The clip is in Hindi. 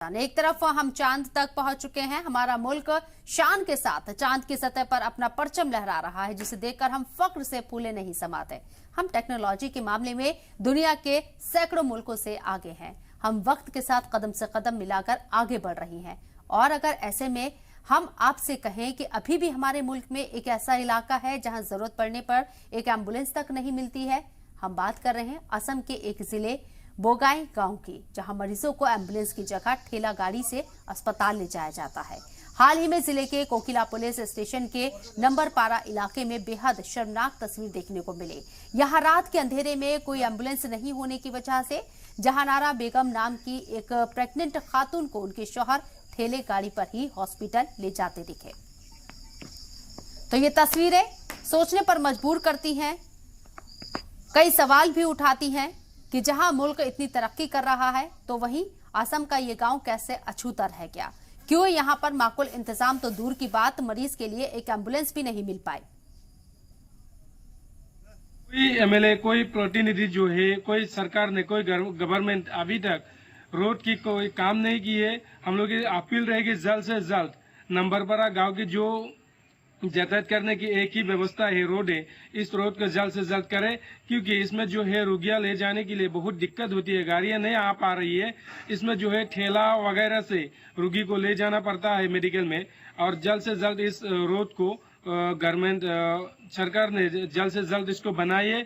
एक तरफ हम चांद तक पहुंच चुके हैं। हमारा मुल्क शान के साथ चांद की सतह पर अपना परचम लहरा रहा है, जिसे देखकर हम फक्र से फूले नहीं समाते। हम टेक्नोलॉजी के मामले में दुनिया के सैकड़ों मुल्कों से आगे हैं। हम वक्त के साथ कदम से कदम मिलाकर आगे बढ़ रही हैं। और अगर ऐसे में हम आपसे कहें कि अभी भी हमारे मुल्क में एक ऐसा इलाका है जहां जरूरत पड़ने पर एक एम्बुलेंस तक नहीं मिलती है। हम बात कर रहे हैं असम के एक जिले बोगाई गांव की, जहां मरीजों को एम्बुलेंस की जगह ठेला गाड़ी से अस्पताल ले जाया जाता है। हाल ही में जिले के कोकिला पुलिस स्टेशन के नंबरपारा इलाके में बेहद शर्मनाक तस्वीर देखने को मिली। यहां रात के अंधेरे में कोई एम्बुलेंस नहीं होने की वजह से जहानारा बेगम नाम की एक प्रेग्नेंट खातून को उनके शौहर ठेले गाड़ी पर ही हॉस्पिटल ले जाते दिखे। तो ये तस्वीरें सोचने पर मजबूर करती हैं, कई सवाल भी उठाती हैं कि जहां मुल्क इतनी तरक्की कर रहा है तो वहीं असम का ये गांव कैसे अछूता रह गया। क्यों यहां पर माकूल इंतजाम तो दूर की बात, मरीज के लिए एक एम्बुलेंस भी नहीं मिल पाई। कोई एमएलए, कोई प्रतिनिधि जो है, कोई सरकार ने, कोई गवर्नमेंट अभी तक रोड की कोई काम नहीं की है। हम लोग की अपील रहेगी जल्द से जल्द नंबरपारा गांव की जो यातायात करने की एक ही व्यवस्था है, रोड है, इस रोड को जल्द से जल्द करें, क्योंकि इसमें जो है रोगियां ले जाने के लिए बहुत दिक्कत होती है, गाड़ियां नहीं आ पा रही है। इसमें जो है ठेला वगैरह से रोगी को ले जाना पड़ता है मेडिकल में। और जल्द से जल्द इस रोड को गवर्नमेंट सरकार ने जल्द से जल्द इसको बनाइए,